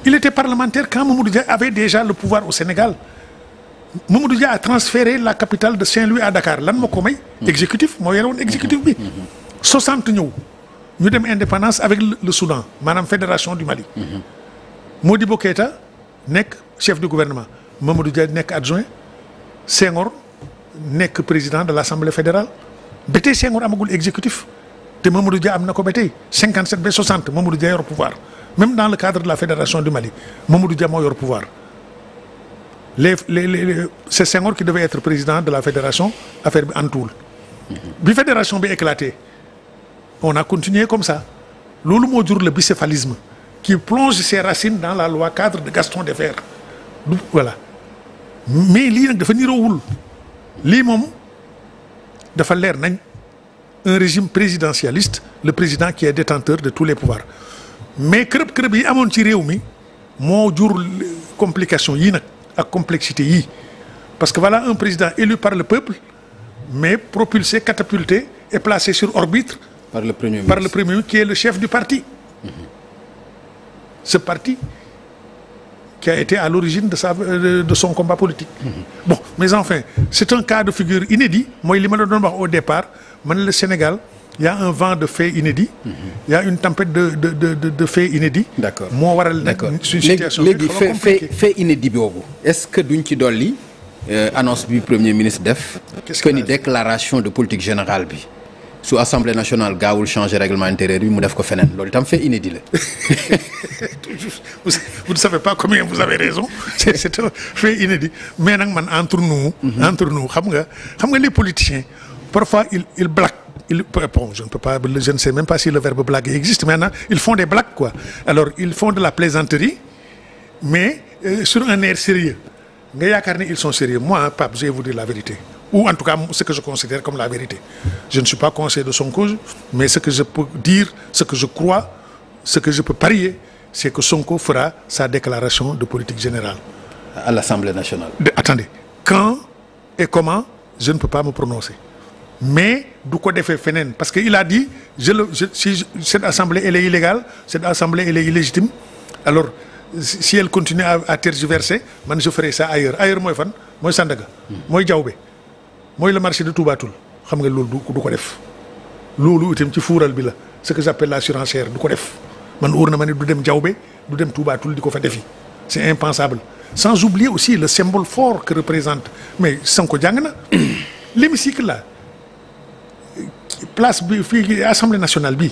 il était parlementaire quand Mamadou Dia avait déjà le pouvoir au Sénégal. Mamadou Dia a transféré la capitale de Saint-Louis à Dakar lan moo ko may. exécutif moo yore woon exécutif bi. 60 ñëw ñu dem indépendance avec le Soudan maanaam fédération du Mali. Modibo Keïta nekk chef du gouvernement Mamadou Dia nekk adjoint Senghor nekk président de l'Assemblée fédérale ba tey Senghor amagul exécutif te Mamadou Dia am na ko ba tey 57 ba 60 Mamadou Dia yor pouvoir même dans le cadre de la fédération du Mali Mamadou Dia moo yor pouvoir c'est Senghor qui devait être président de la fédération affaire bi antuwul bi fédération bi éclaté on a continué comme ça loolu moo jur le bicéphalisme qui plonge ses racines dans la loi cadre de Gaston Defferre voilà mais lii nag dafa niroowul lii moom dafa leer nañ un régime présidentialiste le président qui est détenteur de tous les pouvoirs mais kërëb yi amoon ci réew mi moo jur complication yii nag ak complexité yii parce que voilà un président élu par le peuple mais propulsé catapulté et placé sur orbite par le premier ministre qui est le chef du parti. Ce parti qui a été à l'origine de son combat politique. Bon, mais enfin, c'est un cas de figure inédit. Moi, il m'a donné au départ, le Sénégal, il y a un vent de faits inédits. Il y a une tempête de faits inédits. D'accord. Moi, voilà une situation fait inédit. Est-ce que d'une qui dolli annonce du Premier ministre def que une déclaration de politique générale bi sous Assemblée nationale gaawul changer règlement intérieur bi mu def ko feneen loolu itam fait inédit la. Vous ne savez pas combien vous avez raison c'est un fait inédit mais nag man entre nous xam nga les politiciens parfois ils blaguent bon je ne sais même pas si le verbe blaguer existe maintenant ils font des blagues quoi alors ils font de la plaisanterie mais sur un air sérieux nga yaakaar ne ils sont sérieux moi Pape je vais vous dire la vérité ou en tout cas ce que je considère comme la vérité je ne suis pas conseiller de Sonko mais ce que je peux dire ce que je crois ce que je peux parier c'est que Sonko fera sa déclaration de politique générale à l'Assemblée nationale. Attendez quand et comment je ne peux pas me prononcer mais du ko defee feneen parce que il a dit si cette assemblée elle est illégale cette assemblée elle est illégitime alors si elle continue à tergiverser man je ferai ça ailleurs mooy fan mooy Sandaga mooy Diaobé mooy le marché de Toubatoul xam nga loolu du ko def loolu itam ci fuural bi la ce que j'appelle la surenchère du ko def man wóor na ma ne du dem Diaobé du dem Toubatoul di ko fa defi c'est impensable sans oublier aussi le symbole fort que représente mais Sonko jàng na l'hémicycle là place bi fii Assemblée nationale bi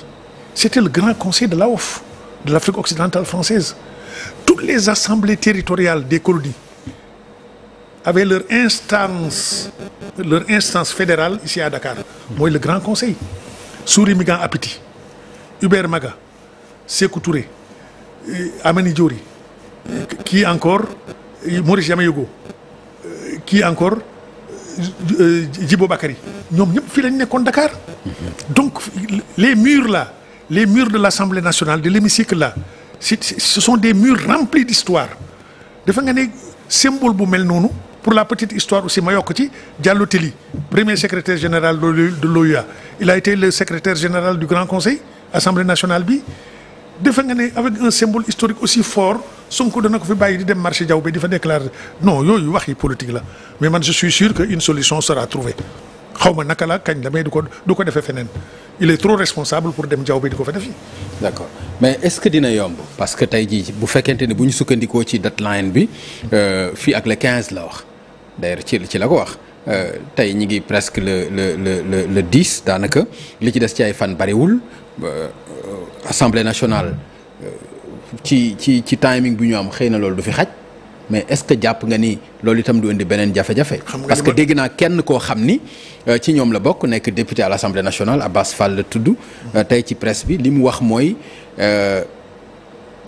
c'était le grand conseil de l'AOF de l'Afrique occidentale française toutes les assemblées territoriales des colonies avaient leur instance fédérale ici à Dakar mooy le grand conseil Souri Migan Apiti Hubert Maga Sékou Touré Amani Diori kii encore Maurice Yamayogo kii encore Djibo Bakary ñoom ñëpp fii lañ nekkoon Dakar donc les murs de l'Assemblée nationale de l'hémicycle là ce sont des murs remplis d'histoire dafa nga ne symbole bu mel noonu pour la petite histoire aussi ma yokk ci Diallo Telli premier secrétaire général de l'OUA il a été le secrétaire général du Grand Conseil Assemblée nationale bi dafa nga ne avec un symbole historique aussi fort Sonko dana ko fi bàyyi di dem marché Diaobé di fa déclarer non yooyu wax yi politique la mais man je suis sûr que une solution sera trouvée xaw ma naka la kañ la mais du ko defee feneen il est trop responsable pour dem Diaobé di ko fa defi. D'accord mais est-ce que dina yomb parce que tey jii bu fekkente ne bu ñu sukkandikoo ci deadline bi fii ak le 15 la wax d'ailleurs ci la ko wax tey ñi ngi presque le 10 daanaka li ci des ci ay fan bariwul Assemblée nationale ci timing bi ñu am xëy na loolu du fi xaj mais est-ce que jàpp nga ni loolu itam du indi beneen jafe-jafe. parce que dégg naa kenn koo xam ni ci ñoom la bokk nekk député à l'Assemblée nationale Abbas Fall la tudd. tey ci presse bi li mu wax mooy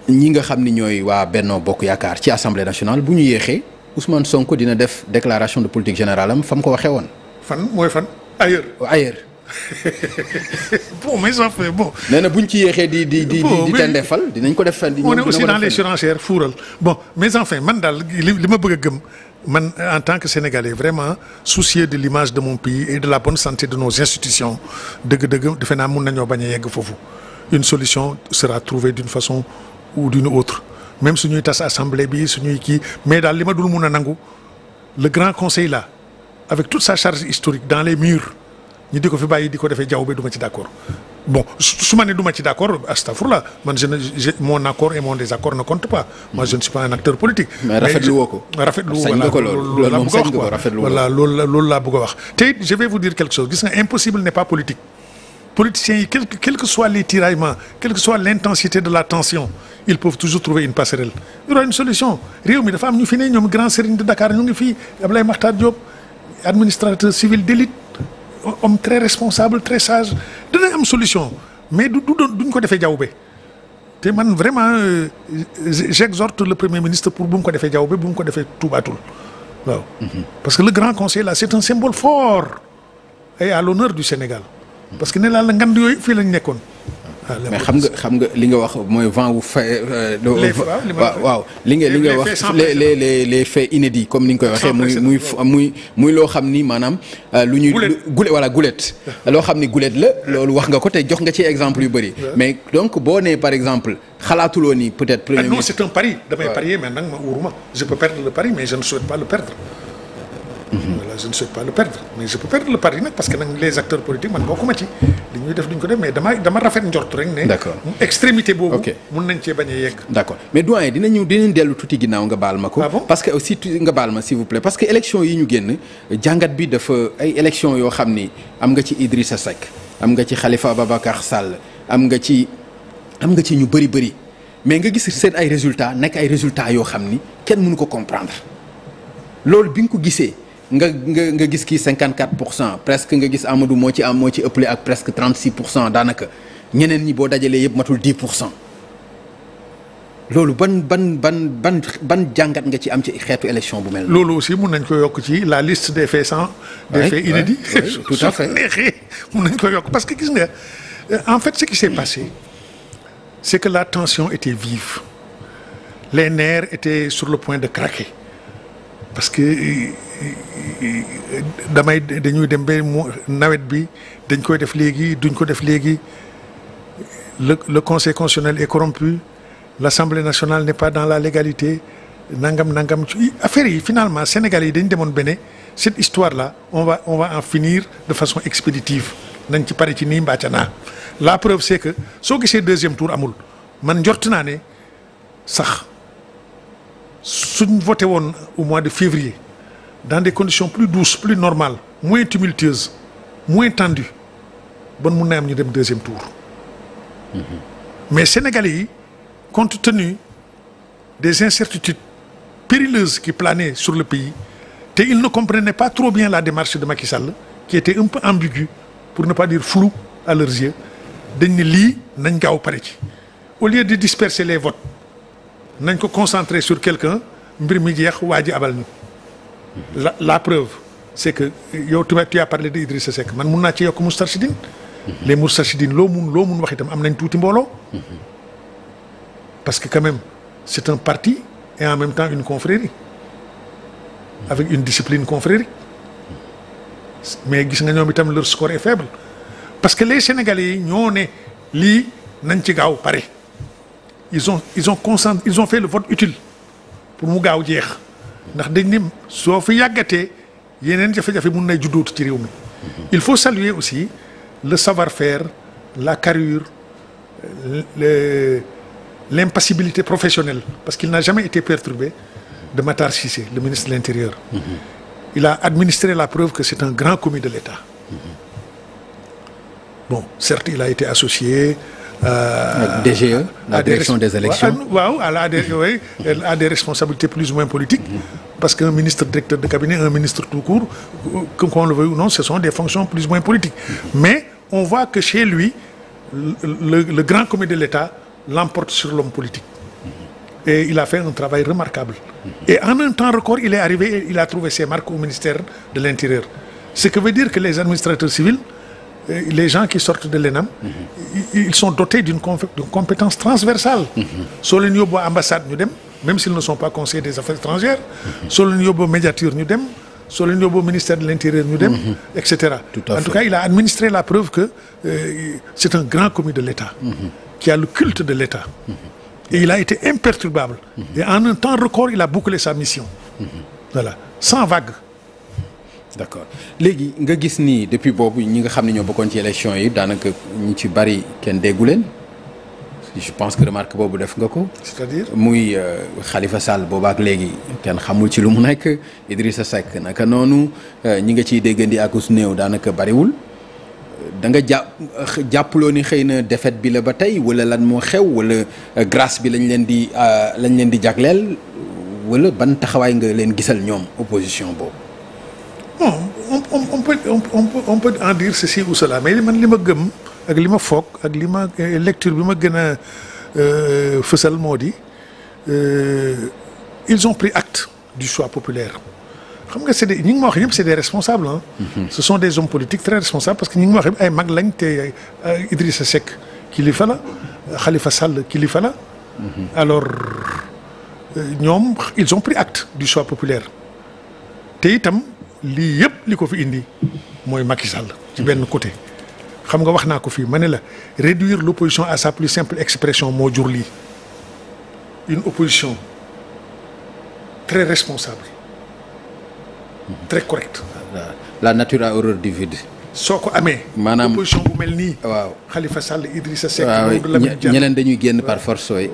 ñi nga xam ni ñooy waa Benno Bokk Yaakaar ci Assemblée nationale bu ñu yéexee Ousmane Sonko dina def déclaration de politique générale am fa mu ko waxee woon. fan mooy fan ailleurs. bon mais enfin bon. nee na bu ñu ci yéexee di tendefal dinañ ko def fan. on est aussi dans les surenchères fuural bon mais enfin man daal li ma bëgg a gëm man en tant que Sénégalais vraiment soucieux de l'image de mon pays et de la bonne santé de nos institutions dëgg-dëgg defe naa mun nañoo bañ a yegg foofu une solution sera trouvée d'une façon ou d'une autre même suñuy tas assemblée bi suñuy kii mais daal li ma dul mun a nangu le grand conseil là avec toute sa charge historique dans les murs ñu di ko fi bàyyi di ko defee jaww bi du ma ci d'accord bon su ma ne du ma ci d'accord astafurlah man mon accord et mon désaccord ne compte pas moi je ne suis pas un acteur politique. mais rafetlu woo ko. rafetlu sañ nga ko loolu laa bëgg a wax quoi rafetlu voilà loolu laa bëgg a wax te it je vais vous dire quelque chose gis nga impossible n'est pas politique. Politiciens yi quel que soit les tiraillements quelle que soit l'intensité de la tension ils peuvent toujours trouver une passerelle il y aura une solution réew mi dafa am ñu fi ne ñoom grand serigne de Dakar ñu ngi fii Abdoulaye Makhtar Diop administrateur civil d'élite homme très responsable très sage danañ am solution mais duñ ko defee jawbe te man vraiment j'exhorte le premier ministre pour bu mu ko defee jawbe bu mu ko defee tuubaatul waaw parce que le grand conseil là c'est un symbole fort et à l'honneur du Sénégal parce que ne laa la ngand yooyu fii lañ nekkoon. mais xam nga li nga wax mooy vent wu fay. waaw li nga wax les faits inédits comme ni nga koy waxee. muy loo xam ni maanaam. lu ñuy gulet loo xam ni gulet la loolu wax nga ko te jox nga ci exemple yu bëri. mais donc boo nee par exemple xalaatuloo ni peut-être. premier non c'est un pari damay parier mais nag ma wóoruma je peux perdre le pari mais je ne souhaite pas le perdre. Voilà, je ne souhaite pas le perdre mais je peux perdre le pari nag parce que nag les acteurs politiques man bokkuma ci li ñuy def duñ ko def mais dama rafet njort rek ne. d'accord extrémité boobu. mun nañ cee bañ a yegg. d'accord mais doyen dinañ dellu tuuti ginnaaw nga baal ma ko. Ah bon? parce que aussi nga baal ma s'il vous plaît parce que élection yi ñu génn jàngat bi dafa ay élection yoo xam ni am nga ci Idrissa Seck am nga ci Khalifa Ababacar Sall am nga ci ñu bëri mais nga gis seen ay résultats nekk ay résultats yoo xam ni kenn mënu ko comprendre loolu bi nga ko gisee. nga gis kii 54% presque nga gis Amadou moo ci ëppale ak presque 36% daanaka ñeneen ñi boo dajalee yëpp matul 10%. loolu ban jàngat nga ci am ci xeetu élection bu mel noonu. loolu aussi mun nañ ko yokk ci la liste des faits inédits. tout à fait neexee mun nañ ko yokk parce que gis nga en fait ce qui s'est passé c'est que la tension était vive les nerfs étaient sur le point de craquer parce que. dañuy dem ba nawet bi dañ koy def léegi duñ ko def léegi le conseil constitutionnel est corrompu l'Assemblée nationale n'est pas dans la légalité nangam ci affaire yi finalement Sénégal yi dañ demoon bene cette histoire là on va en finir de façon expéditive nañ ci pare ci nii mbaaca naa la preuve c'est que soo gisee deuxième tour amul man njort naa ne sax suñ voté woon au mois de février dans des conditions plus douces plus normales moins tumultueuses moins tendues bon mun na am ñu dem deuxième tour. mais Sénégalais yi compte tenu des incertitudes périlleuses qui planaient sur le pays te ils ne comprenaient pas trop bien la démarche de Macky Sall qui était un peu ambiguë pour ne pas dire floue à leurs yeux dañ ne lii nañ gaaw pare ci au lieu de disperser les votes nañ ko concentrer sur quelqu'un mbir mi jeex waa ji abal ñu. La preuve c'est que yow tu as parlé de Idrissa Seck man mun naa ci yokk Moustarchidine les Moustarchidine loo mun wax itam am nañ tuuti mbooloo parce que quand même c'est un parti et en même temps une confrérie avec une discipline confrérique mais gis nga ñoom itam leur score est faible parce que les Sénégalais yi ñoo ne lii nañ ci gaaw pare ils ont fait le vote utile pour mu gaaw jeex ndax dañ ne soo fi yàggatee yeneen jafe-jafe mun nay juddootu ci réew mi il faut saluer aussi le savoir-faire la carrure l'impassibilité professionnelle parce qu'il n'a jamais été perturbé de Matar Cissé le ministre de l'Intérieur. Il a administré la preuve que c'est un grand commis de l'État. Bon certes il a été associé DGE, la direction des élections. Waaw, elle a des responsabilités plus ou moins politiques. Parce qu'un ministre directeur de cabinet, un ministre tout court, qu'on le veuille ou non, ce sont des fonctions plus ou moins politiques. Mais on voit que chez lui, le grand comité de l'État l'emporte sur l'homme politique. Et il a fait un travail remarquable. Et en un temps record, il est arrivé et il a trouvé ses marques au ministère de l'Intérieur. Ce qui veut dire que les administrateurs civils, les gens qui sortent de l'ENAM, ils sont dotés d'une compétence transversale. Soo leen yóbbu ambassade ñu dem, même s'ils ne sont pas conseillers des affaires étrangères, soo leen yóbbu médiature ñu dem, soo leen yóbbu ministère de l'Intérieur ñu dem, etc. En tout cas, il a administré la preuve que c'est un grand commis de l'État, qui a le culte de l'État. Et il a été imperturbable. Et en un temps record, il a bouclé sa mission. Voilà, sans vague. D'accord léegi nga gis ni depuis boobu ñi nga xam ne ñoo bokkoon ci élection yi daanaka ñu ci bari kenn déggu leen je pense que remarque boobu def nga ko. C'est-à-dire muy Khalifa Sall boobaak léegi kenn xamul ci lu mu nekk Idrissa Seck naka noonu ñi nga ciy déggandi ak us néew daanaka bariwul da nga jàppaloo ni xëy na défaite bi la ba tey wala lan moo xew wala grâce bi lañ leen di jagleel wala ban taxawaay nga leen gisal ñoom opposition boobu. bon on peut en dire ceci ou cela mais man li ma gëm ak li ma foog ak li ma lecture bi ma gën a fësal moo di ils ont pris acte du choix populaire xam nga c'est des ñi ngi ma wax ñëpp c'est des responsables ah. Ce sont des hommes politiques très responsables parce que ñi ngi ma wax yëpp ay mag lañ te Idrissa Seck kilifa la Khalifa Sall kilifa la. Alors ñoom ils ont pris acte du choix populaire te itam. lii yëpp li ko fi indi mooy Macky Sall ci benn côté xam nga wax naa ko fii ma ne la réduire l'opposition à sa plus simple expression moo jur lii une opposition très responsable très correcte. La nature a horreur du vide. soo ko amee. maanaam opposition bu mel nii. waaw Khalifa Sall Idrissa Seck. waaw ñeneen dañuy génn par force yi.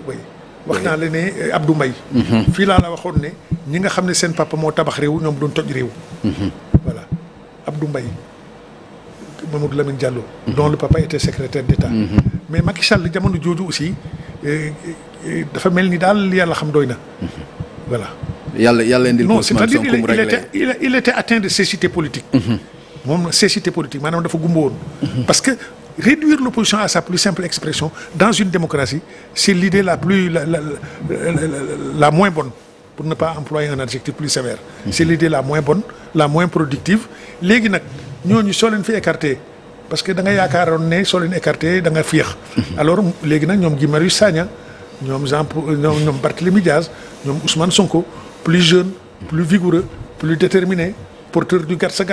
wax naa la ne Abdou Mbaye fii laa la waxoon ne ñi nga xam ne seen papa moo tabax réew ñoom doon toj réew. Voilà Abdou Mbaye Mamadou Lamine Diallo. dont le papa était secrétaire d'État. Mais Macky Sall jamono jooju aussi dafa mel ni daal yàlla xam doy na. Voilà. yàlla indil ko Ousmane Sonko mu réglé il était atteint de cécité politique. moom cécité politique maanaam dafa gumba woon. parce que réduire l'opposition à sa plus simple expression dans une démocratie c'est l'idée la moins bonne pour ne pas employer un adjectif plus sévère. C'est l'idée la moins bonne la moins productive léegi nag ñooñu soo leen fi écarté parce que da nga yaakaaroon ne soo leen écarté da nga féex. alors léegi nag ñoom Guy Marius Sagna ñoom Barthélémy Diaz ñoom Ousmane Sonko plus jeune plus vigoureux plus déterminé porteur du gatsa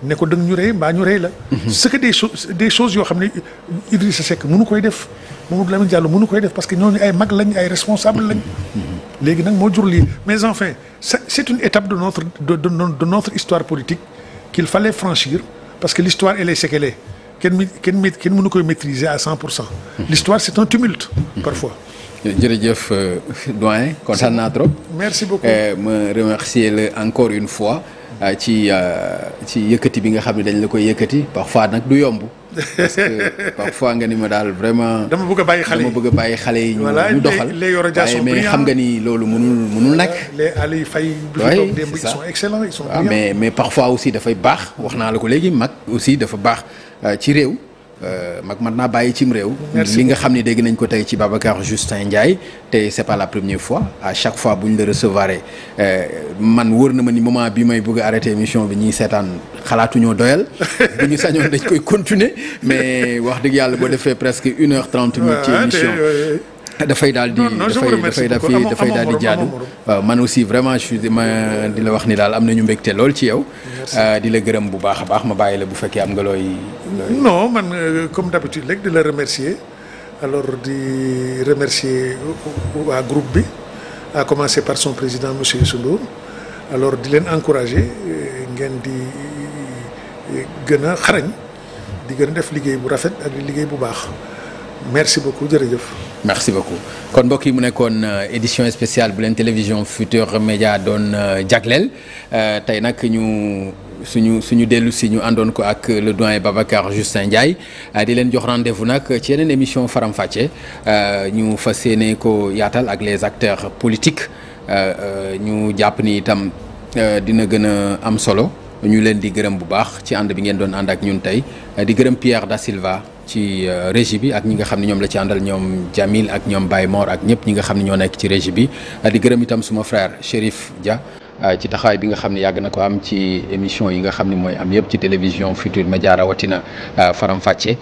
ne ko dëgg ñu rey mbaa ñu rey la. ce que des choses yoo xam ne Idrissa Seck mënu koy def Mamadou Lamine Diallo mënu koy def parce que ñooñu ay mag lañ ay responsable lañ. léegi nag moo jur lii mais enfin c'est une étape de notre histoire politique qu'il fallait franchir parce que l'histoire elle est ce qu'elle est kenn mënu koy maîtriser à 100%. L'histoire c'est un tumulte parfois. jërëjëf doyen kontaan naa trop. Merci beaucoup ma remercier la encore une fois. ci yëkkati bi nga xam ne dañ la koy yëkkati parfois nag du yomb parce que parfois nga ni ma daal vraiment. dama bëgg a bàyyi xale yi ñu doxal waaye mais xam nga ni loolu mënul nekk. les Aliou Faye. oui ils sont excellents ils sont brillants. mais parfois aussi dafay baax wax naa la ko léegi mag aussi dafa baax ci réew. mag mën naa bàyyi cim réew. li nga xam ne dégg nañ ko tey ci Babacar Justin Ndiaye te c'est pas la première fois à chaque fois bu ñu la recevoir man wóor na ma ni moment bi may bëgg a arrêter émission bi ñuy seetaan xalaatuñoo doyal bu ñu sañoon dañ koy continuer mais wax dëgg yàlla boo defee presque 1h30 minutes ci émission dafay daal di dafay daal di jaadu waaw man aussi vraiment ma di la wax ni daal am nañu mbégte lool ci yow. di la gërëm bu baax a baax ma bàyyi la bu fekkee am nga looy. non man comme d'habitude rek di la remercier alors di remercier waa groupe bi à commencer par son président monsieur Youssou Ndour alors di leen encourager ngeen di gën a xarañ di gën a def liggéey bu rafet ak liggéey bu baax merci beaucoup jërëjëf. merci beaucoup kon mbokk yi mu nekkoon édition spéciale bu leen télévision Futurs Médias doon jagleel tey nag suñu dellu si ñu àndoon ko ak le doyen Babacar Justin Ndiaye di leen jox rendez-vous nag ci yeneen émission Faram Facce ñu fas yéene ko yaatal ak les acteurs politiques ñu jàpp ni itam dina gën a am solo ñu leen di gërëm bu baax ci ànd bi ngeen doon ànd ak ñun tey di gërëm Pierre Da Silva ci régie bi ak ñi nga xam ne ñoom la ci àndal ñoom Jamil ak ñoom Baye Mor ak ñëpp ñi nga xam ne ñoo nekk ci régie bi di gërëm itam suma frère Chérif Dia ci taxawaay bi nga xam ne yàgg na ko am ci émission yi nga xam ne mooy am yëpp ci télévision Futurs Médias rawatina Faram Facce